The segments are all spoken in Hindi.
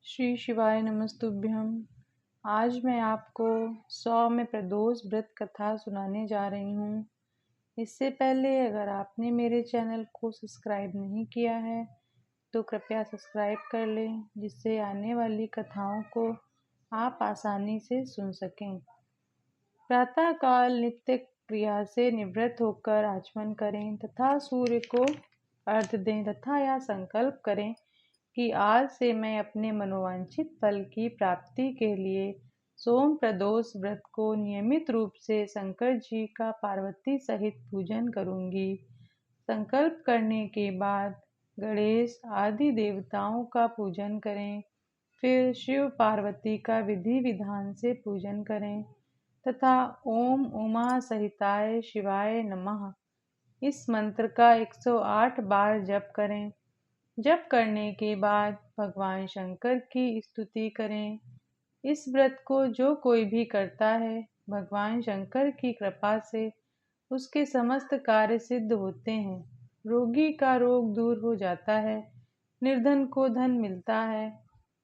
श्री शिवाय नमस्तुभ्यम। आज मैं आपको 100 में प्रदोष व्रत कथा सुनाने जा रही हूँ। इससे पहले अगर आपने मेरे चैनल को सब्सक्राइब नहीं किया है तो कृपया सब्सक्राइब कर लें, जिससे आने वाली कथाओं को आप आसानी से सुन सकें। प्रातः काल नित्य क्रिया से निवृत्त होकर आचमन करें तथा सूर्य को अर्घ्य दें तथा यह संकल्प करें कि आज से मैं अपने मनोवांछित फल की प्राप्ति के लिए सोम प्रदोष व्रत को नियमित रूप से शंकर जी का पार्वती सहित पूजन करूंगी। संकल्प करने के बाद गणेश आदि देवताओं का पूजन करें, फिर शिव पार्वती का विधि विधान से पूजन करें तथा ओम उमा सहिताय शिवाय नमः इस मंत्र का 108 बार जप करें। जप करने के बाद भगवान शंकर की स्तुति करें। इस व्रत को जो कोई भी करता है, भगवान शंकर की कृपा से उसके समस्त कार्य सिद्ध होते हैं। रोगी का रोग दूर हो जाता है, निर्धन को धन मिलता है,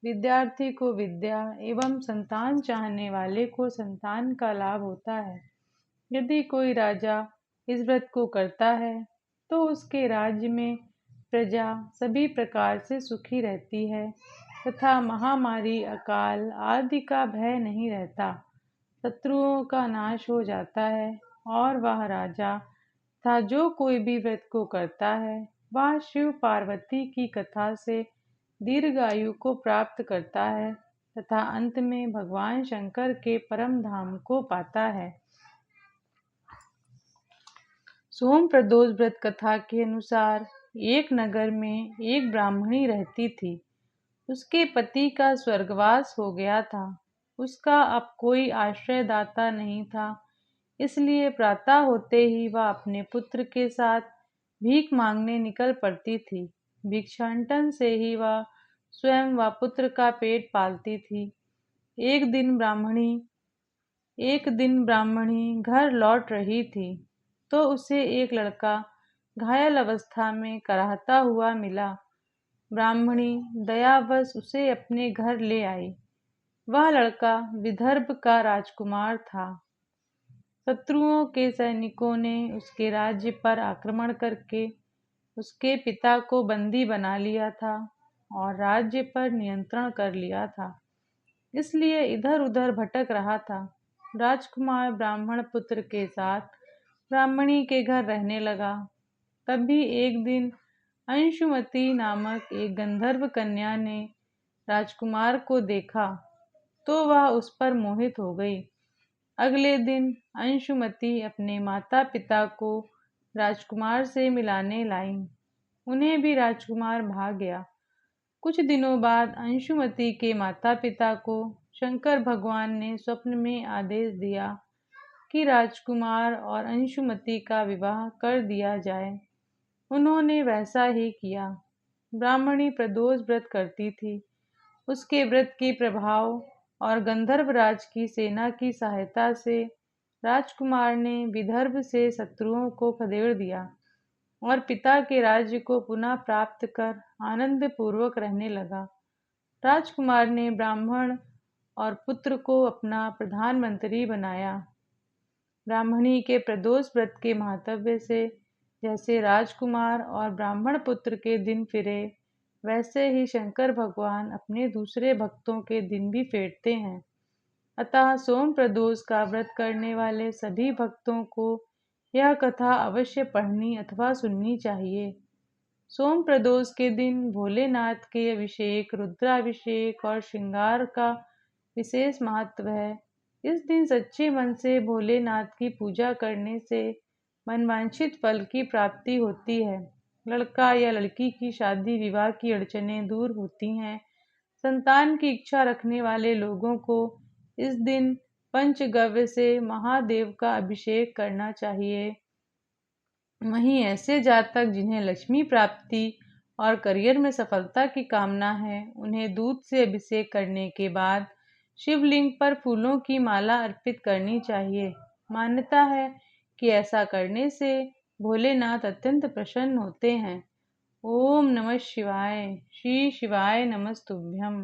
विद्यार्थी को विद्या एवं संतान चाहने वाले को संतान का लाभ होता है। यदि कोई राजा इस व्रत को करता है तो उसके राज्य में प्रजा सभी प्रकार से सुखी रहती है तथा महामारी अकाल आदि का भय नहीं रहता। शत्रुओं का नाश हो जाता है और वह राजा था जो कोई भी व्रत को करता है वह शिव पार्वती की कथा से दीर्घायु को प्राप्त करता है तथा अंत में भगवान शंकर के परम धाम को पाता है। सोम प्रदोष व्रत कथा के अनुसार एक नगर में एक ब्राह्मणी रहती थी। उसके पति का स्वर्गवास हो गया था। उसका अब कोई आश्रयदाता नहीं था, इसलिए प्रातः होते ही वह अपने पुत्र के साथ भीख मांगने निकल पड़ती थी। भिक्षाटन से ही वह स्वयं व पुत्र का पेट पालती थी। एक दिन ब्राह्मणी घर लौट रही थी तो उसे एक लड़का घायल अवस्था में कराहता हुआ मिला। ब्राह्मणी दयावश उसे अपने घर ले आई। वह लड़का विदर्भ का राजकुमार था। शत्रुओं के सैनिकों ने उसके राज्य पर आक्रमण करके उसके पिता को बंदी बना लिया था और राज्य पर नियंत्रण कर लिया था, इसलिए इधर उधर भटक रहा था। राजकुमार ब्राह्मण पुत्र के साथ ब्राह्मणी के घर रहने लगा। तभी एक दिन अंशुमती नामक एक गंधर्व कन्या ने राजकुमार को देखा तो वह उस पर मोहित हो गई। अगले दिन अंशुमती अपने माता पिता को राजकुमार से मिलाने लाई। उन्हें भी राजकुमार भा गया। कुछ दिनों बाद अंशुमती के माता पिता को शंकर भगवान ने स्वप्न में आदेश दिया कि राजकुमार और अंशुमती का विवाह कर दिया जाए। उन्होंने वैसा ही किया। ब्राह्मणी प्रदोष व्रत करती थी। उसके व्रत के प्रभाव और गंधर्वराज की सेना की सहायता से राजकुमार ने विदर्भ से शत्रुओं को खदेड़ दिया और पिता के राज्य को पुनः प्राप्त कर आनंद पूर्वक रहने लगा। राजकुमार ने ब्राह्मण और पुत्र को अपना प्रधानमंत्री बनाया। ब्राह्मणी के प्रदोष व्रत के महात्म्य से जैसे राजकुमार और ब्राह्मण पुत्र के दिन फिरे, वैसे ही शंकर भगवान अपने दूसरे भक्तों के दिन भी फेरते हैं। अतः सोम प्रदोष का व्रत करने वाले सभी भक्तों को यह कथा अवश्य पढ़नी अथवा सुननी चाहिए। सोम प्रदोष के दिन भोलेनाथ के अभिषेक, रुद्राभिषेक और श्रृंगार का विशेष महत्व है। इस दिन सच्चे मन से भोलेनाथ की पूजा करने से मनवांछित फल की प्राप्ति होती है। लड़का या लड़की की शादी विवाह की अड़चनें दूर होती हैं। संतान की इच्छा रखने वाले लोगों को इस दिन पंचगव्य से महादेव का अभिषेक करना चाहिए। वहीं ऐसे जातक जिन्हें लक्ष्मी प्राप्ति और करियर में सफलता की कामना है, उन्हें दूध से अभिषेक करने के बाद शिवलिंग पर फूलों की माला अर्पित करनी चाहिए। मान्यता है कि ऐसा करने से भोलेनाथ अत्यंत प्रसन्न होते हैं। ओम नमः शिवाय। श्री शिवाय नमस्तुभ्यम।